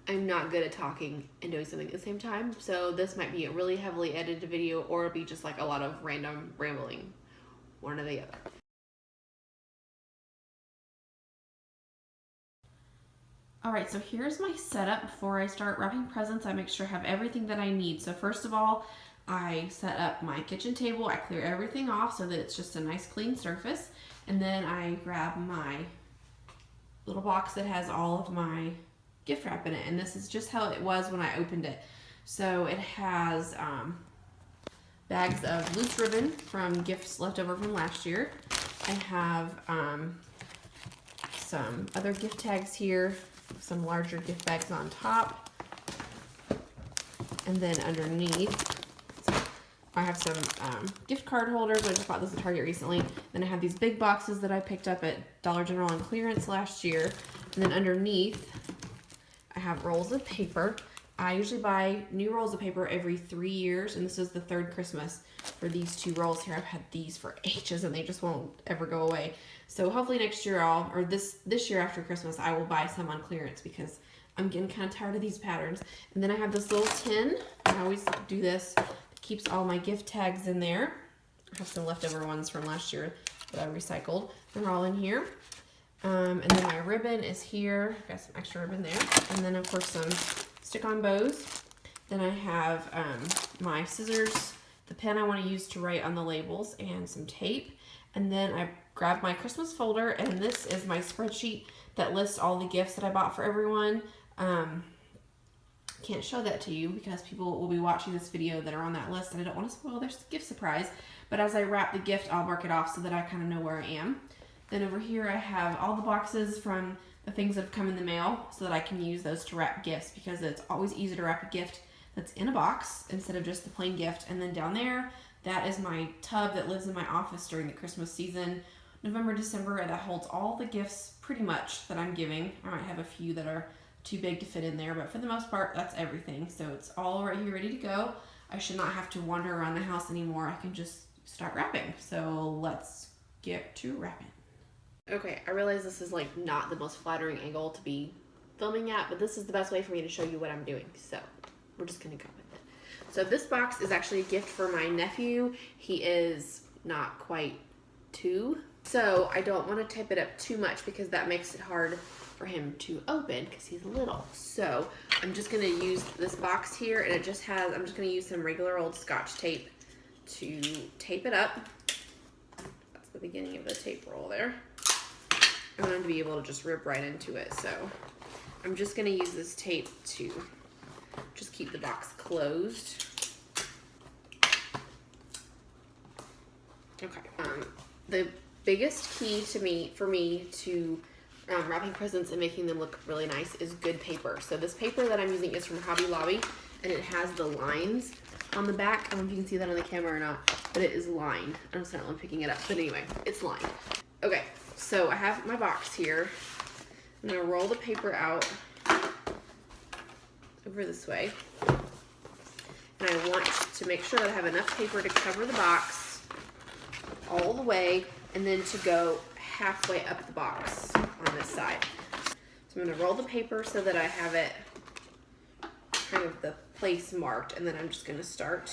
I'm not good at talking and doing something at the same time, so this might be a really heavily edited video, or it'll be just like a lot of random rambling, one or the other. Alright, so here's my setup before I start wrapping presents. I make sure I have everything that I need. So first of all, I set up my kitchen table. I clear everything off so that it's just a nice clean surface. And then I grab my little box that has all of my gift wrap in it. And this is just how it was when I opened it. So it has bags of loose ribbon from gifts left over from last year. I have some other gift tags here, some larger gift bags on top. And then underneath, I have some gift card holders. I just bought this at Target recently. Then I have these big boxes that I picked up at Dollar General on clearance last year. And then underneath, I have rolls of paper. I usually buy new rolls of paper every 3 years, and this is the 3rd Christmas for these 2 rolls here. I've had these for ages, and they just won't ever go away. So hopefully next year this year after Christmas, I will buy some on clearance because I'm getting kind of tired of these patterns. And then I have this little tin. I always do this. Keeps all my gift tags in there. I have some leftover ones from last year that I recycled. They're all in here. And then my ribbon is here. Got some extra ribbon there. And then of course some stick-on bows. Then I have my scissors, the pen I want to use to write on the labels, and some tape. And then I grabbed my Christmas folder, and this is my spreadsheet that lists all the gifts that I bought for everyone. Can't show that to you because people will be watching this video that are on that list, and I don't want to spoil their gift surprise. But as I wrap the gift, I'll mark it off so that I kind of know where I am. Then over here I have all the boxes from the things that have come in the mail so that I can use those to wrap gifts, because it's always easier to wrap a gift that's in a box instead of just the plain gift. And then down there, that is my tub that lives in my office during the Christmas season. November, December, that holds all the gifts pretty much that I'm giving. I might have a few that are too big to fit in there, but for the most part, that's everything. So it's all right here ready to go. I should not have to wander around the house anymore. I can just start wrapping. So let's get to wrapping. Okay, I realize this is like not the most flattering angle to be filming at, but this is the best way for me to show you what I'm doing. So we're just gonna go with it. So this box is actually a gift for my nephew. He is not quite 2. So I don't want to tape it up too much because that makes it hard for him to open because he's little. So I'm just going to use this box here, and it just has, I'm just going to use some regular old Scotch tape to tape it up. That's the beginning of the tape roll there. I want him to be able to just rip right into it. So I'm just going to use this tape to just keep the box closed. Okay. The biggest key for me to wrapping presents and making them look really nice is good paper. So this paper that I'm using is from Hobby Lobby, and it has the lines on the back. I don't know if you can see that on the camera or not, but it is lined. I'm just not picking it up, but anyway, it's lined. Okay, so I have my box here. I'm gonna roll the paper out over this way, and I want to make sure that I have enough paper to cover the box all the way, and then to go halfway up the box on this side. So I'm going to roll the paper so that I have it kind of the place marked, and then I'm just going to start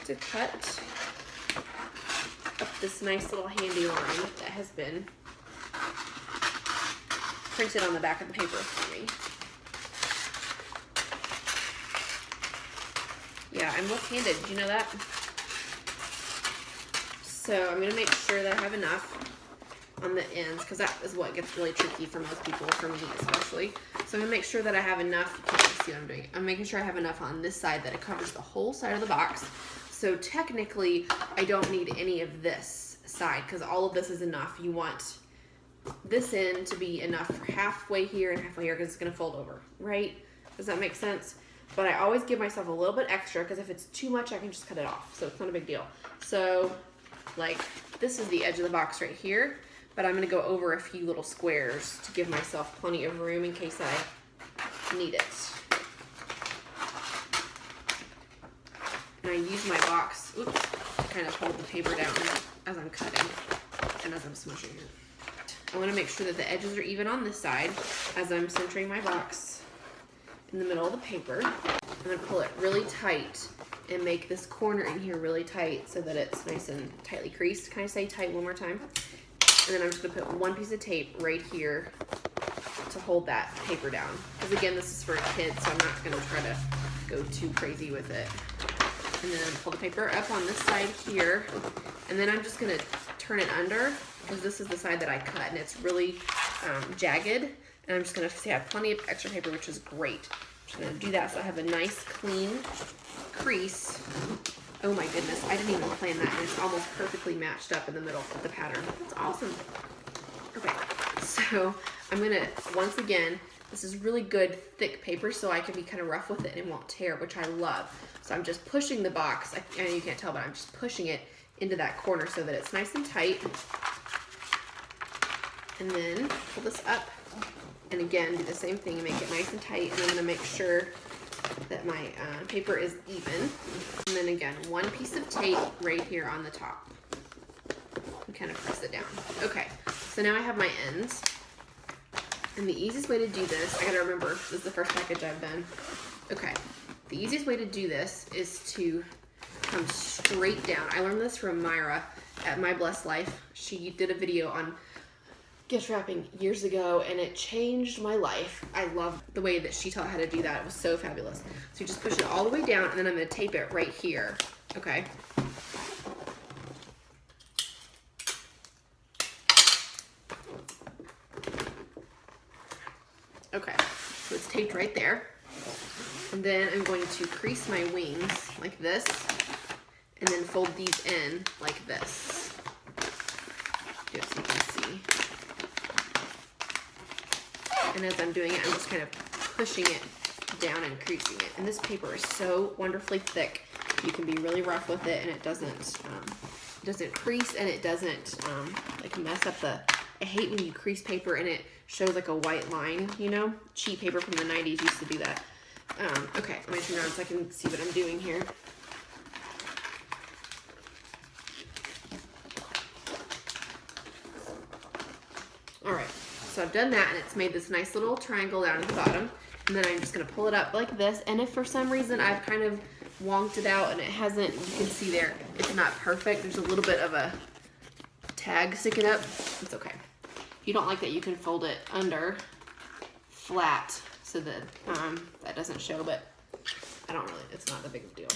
to cut up this nice little handy line that has been printed on the back of the paper for me. Yeah, I'm left-handed. Did you know that? So I'm going to make sure that I have enough on the ends, because that is what gets really tricky for most people, for me especially. So I'm going to make sure that I have enough. You can't see what I'm doing. I'm making sure I have enough on this side that it covers the whole side of the box. So technically, I don't need any of this side because all of this is enough. You want this end to be enough for halfway here and halfway here because it's going to fold over, right? Does that make sense? But I always give myself a little bit extra because if it's too much, I can just cut it off. So it's not a big deal. So like this is the edge of the box right here, but I'm going to go over a few little squares to give myself plenty of room in case I need it. And I use my box, to kind of hold the paper down as I'm cutting and as I'm smushing it. I want to make sure that the edges are even on this side as I'm centering my box. in the middle of the paper. I'm gonna pull it really tight and make this corner in here really tight so that it's nice and tightly creased. Can I say tight one more time? And then I'm just gonna put one piece of tape right here to hold that paper down. Because again, this is for a kid, so I'm not gonna try to go too crazy with it. And then pull the paper up on this side here. And then I'm just gonna turn it under, because this is the side that I cut and it's really jagged. And I'm just gonna have plenty of extra paper, which is great. I'm just gonna do that so I have a nice clean crease. Oh my goodness, I didn't even plan that, and it's almost perfectly matched up in the middle of the pattern. That's awesome. Okay, so I'm gonna, once again, this is really good thick paper, so I can be kind of rough with it and it won't tear, which I love. So I'm just pushing the box, I know you can't tell, but I'm just pushing it into that corner so that it's nice and tight. And then pull this up, and again, do the same thing, make it nice and tight, and I'm gonna make sure that my paper is even. And then again, one piece of tape right here on the top. And kind of press it down. Okay, so now I have my ends. And the easiest way to do this, I gotta remember, this is the first package I've done. Okay, the easiest way to do this is to come straight down. I learned this from Myra at My Blessed Life. She did a video on gift wrapping years ago, and it changed my life. I love the way that she taught how to do that. It was so fabulous. So you just push it all the way down, and then I'm gonna tape it right here, okay? Okay, so it's taped right there. And then I'm going to crease my wings like this, and then fold these in like this. Do it so you can see. And as I'm doing it, I'm just kind of pushing it down and creasing it. And this paper is so wonderfully thick. You can be really rough with it, and it doesn't crease, and it doesn't like mess up the. I hate when you crease paper and it shows like a white line. You know, cheap paper from the 90s used to do that. Okay, let me turn around so I can see what I'm doing here. All right. So I've done that, and it's made this nice little triangle down at the bottom. And then I'm just gonna pull it up like this. And if for some reason I've kind of wonked it out and it hasn't, you can see there, it's not perfect. There's a little bit of a tag sticking up. It's okay. If you don't like that, you can fold it under flat so that that doesn't show, but I don't really, it's not that big of a deal.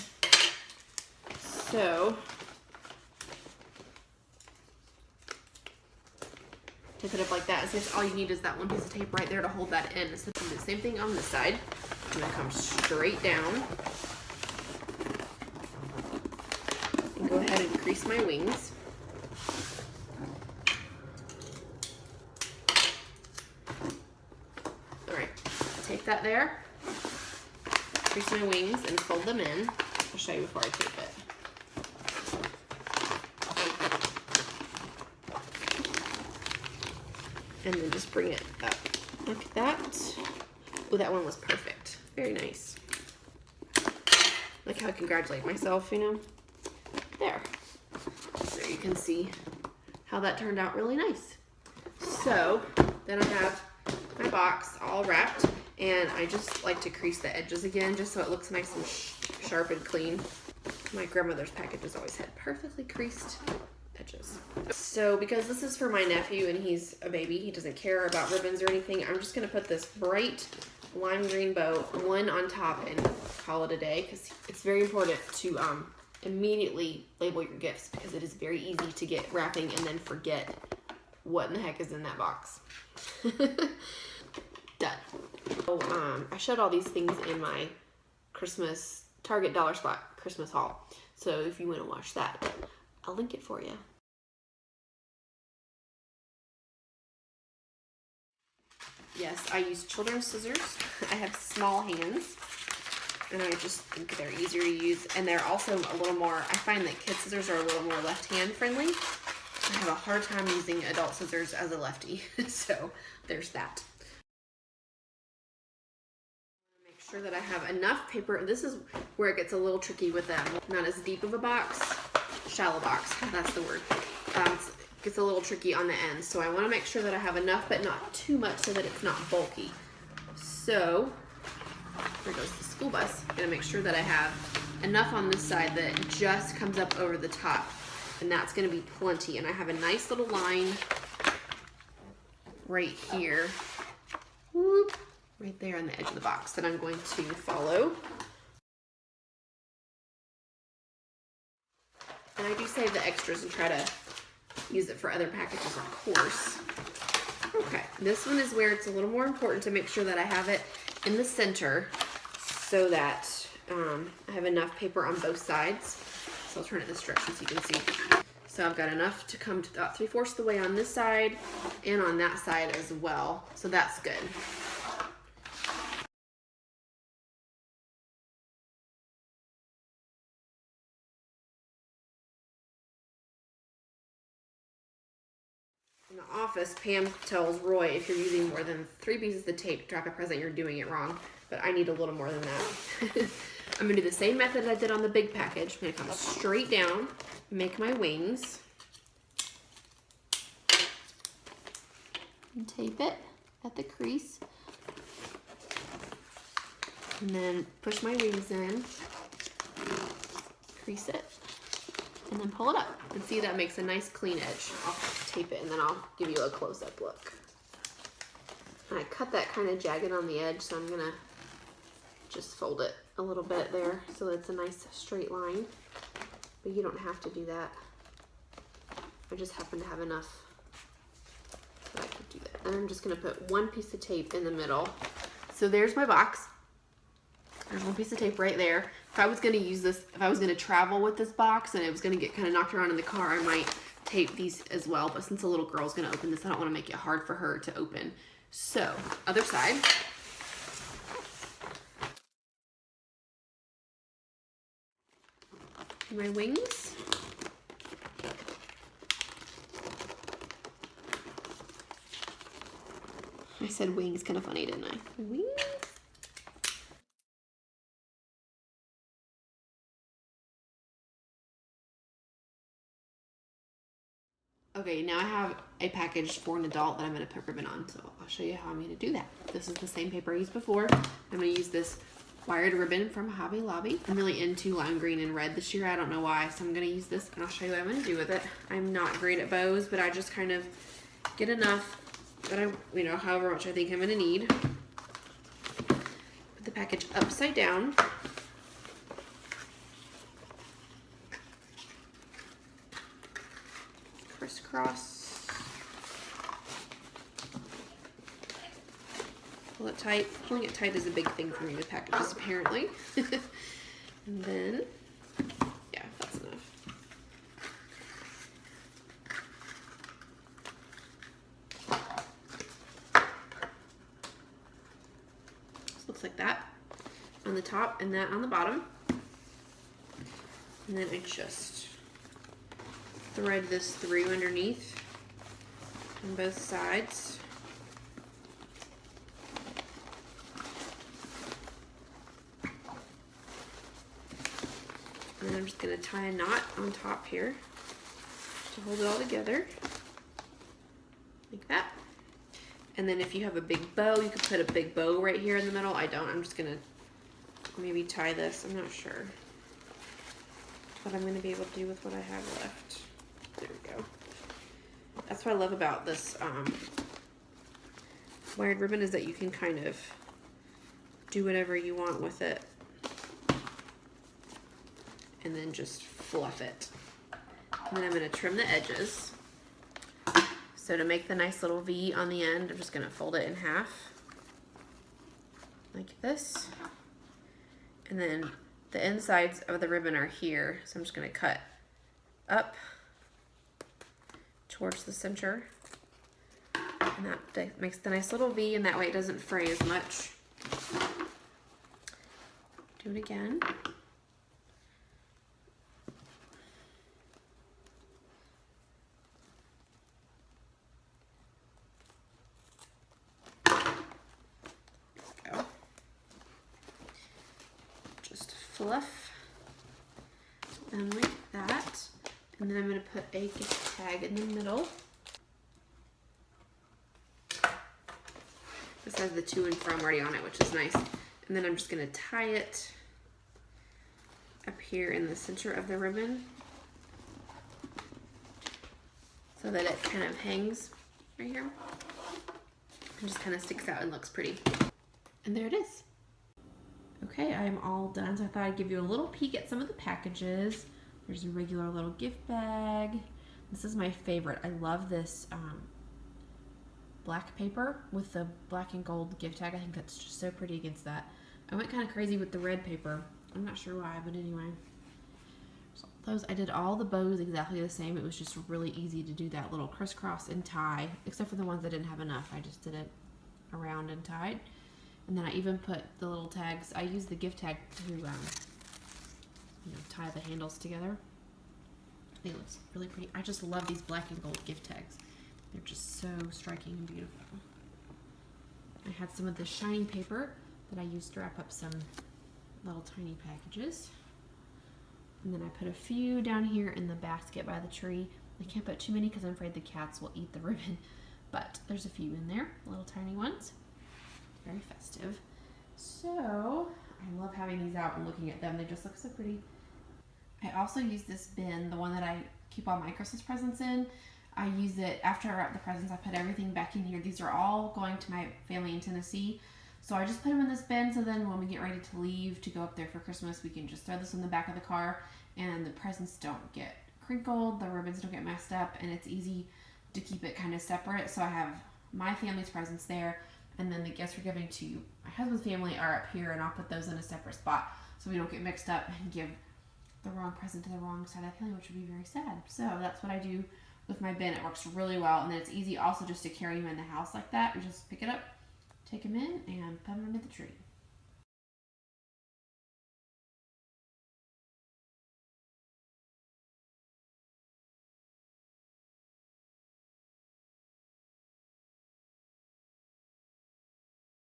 So, tip it up like that. So all you need is that one piece of tape right there to hold that in. So do the same thing on this side. I'm gonna come straight down and go ahead and crease my wings. All right, take that there, crease my wings and fold them in. I'll show you before I tape it. And then just bring it up like that. Oh, that one was perfect. Very nice. Like how I congratulate myself, you know? There. So you can see how that turned out really nice. So then I have my box all wrapped, and I just like to crease the edges again just so it looks nice and sharp and clean. My grandmother's packages always had perfectly creased edges. So because this is for my nephew and he's a baby, he doesn't care about ribbons or anything, I'm just gonna put this bright lime green bow, one on top, and call it a day, because it's very important to immediately label your gifts, because it is very easy to get wrapping and then forget what in the heck is in that box. Done. So, I showed all these things in my Christmas Target Dollar Spot Christmas haul, so if you want to watch that, I'll link it for you. Yes, I use children's scissors. I have small hands, and I just think they're easier to use, and they're also a little more, I find that kid scissors are a little more left-hand friendly. I have a hard time using adult scissors as a lefty, so there's that. Make sure that I have enough paper. This is where it gets a little tricky with them. Not as deep of a box, shallow box, that's the word. It gets a little tricky on the ends, so I want to make sure that I have enough but not too much so that it's not bulky. So there goes the school bus. I'm gonna make sure that I have enough on this side that it just comes up over the top. And that's gonna be plenty. And I have a nice little line right here, whoop, right there on the edge of the box that I'm going to follow. And I do save the extras and try to use it for other packages, of course. Okay, this one is where it's a little more important to make sure that I have it in the center so that I have enough paper on both sides. So I'll turn it this direction so you can see. So I've got enough to come to about 3/4 of the way on this side and on that side as well. So that's good. In the office, Pam tells Roy if you're using more than 3 pieces of tape to wrap a present, you're doing it wrong. But I need a little more than that. I'm gonna do the same method I did on the big package. I'm gonna come straight down, make my wings, and tape it at the crease. And then push my wings in, crease it, and then pull it up. And see, that makes a nice clean edge. I'll tape it and then I'll give you a close-up look. And I cut that kind of jagged on the edge, so I'm gonna just fold it a little bit there so that it's a nice straight line. But you don't have to do that. I just happen to have enough that I could do that. And I'm just gonna put 1 piece of tape in the middle. So there's my box. There's 1 piece of tape right there. If I was gonna use this, if I was gonna travel with this box and it was gonna get kind of knocked around in the car, I might tape these as well. But since a little girl's gonna open this, I don't wanna make it hard for her to open. So, other side. My wings. I said wings, kind of funny, didn't I? Wings. Okay, now I have a package for an adult that I'm going to put ribbon on, so I'll show you how I'm going to do that. This is the same paper I used before. I'm going to use this wired ribbon from Hobby Lobby. I'm really into lime green and red this year. I don't know why, so I'm going to use this and I'll show you what I'm going to do with it. I'm not great at bows, but I just kind of get enough that I, however much I think I'm going to need. Put the package upside down. Crisscross. Pull it tight. Pulling it tight is a big thing for me with packages, apparently. And then, yeah, that's enough. This looks like that on the top and that on the bottom. And then I just thread this through underneath on both sides. And then I'm just going to tie a knot on top here to hold it all together, like that. And then if you have a big bow, you could put a big bow right here in the middle. I don't. I'm just going to maybe tie this. I'm not sure what I'm going to be able to do with what I have left. There we go. That's what I love about this wired ribbon, is that you can kind of do whatever you want with it and then just fluff it. And then I'm going to trim the edges. So to make the nice little V on the end, I'm just going to fold it in half like this. And then the insides of the ribbon are here, so I'm just going to cut up towards the center, and that makes the nice little V, and that way it doesn't fray as much. Do it again. There we go. Just fluff and like that. And then I'm going to put a gift tag in the middle. This has the to and from already on it, which is nice. And then I'm just gonna tie it up here in the center of the ribbon so that it kind of hangs right here and just kind of sticks out and looks pretty. And there it is. Okay, I'm all done. So I thought I'd give you a little peek at some of the packages. There's a regular little gift bag. This is my favorite. I love this black paper with the black and gold gift tag. I think that's just so pretty against that. I went kind of crazy with the red paper. I'm not sure why, but anyway. So those, I did all the bows exactly the same. It was just really easy to do that little crisscross and tie, except for the ones that didn't have enough. I just did it around and tied. And then I even put the little tags. I used the gift tag to tie the handles together. I think it looks really pretty. I just love these black and gold gift tags. They're just so striking and beautiful. I had some of the shiny paper that I used to wrap up some little tiny packages. And then I put a few down here in the basket by the tree. I can't put too many because I'm afraid the cats will eat the ribbon, but there's a few in there, little tiny ones. Very festive. So I love having these out and looking at them. They just look so pretty. I also use this bin, the one that I keep all my Christmas presents in. I use it after I wrap the presents. I put everything back in here. These are all going to my family in Tennessee. So I just put them in this bin so then when we get ready to leave to go up there for Christmas, we can just throw this in the back of the car and the presents don't get crinkled, the ribbons don't get messed up, and it's easy to keep it kind of separate. So I have my family's presents there, and then the gifts we're giving to my husband's family are up here, and I'll put those in a separate spot so we don't get mixed up and give the wrong present to the wrong side of the family, which would be very sad. So that's what I do with my bin. It works really well, and then it's easy also just to carry them in the house like that. You just pick it up, take them in, and put them under the tree.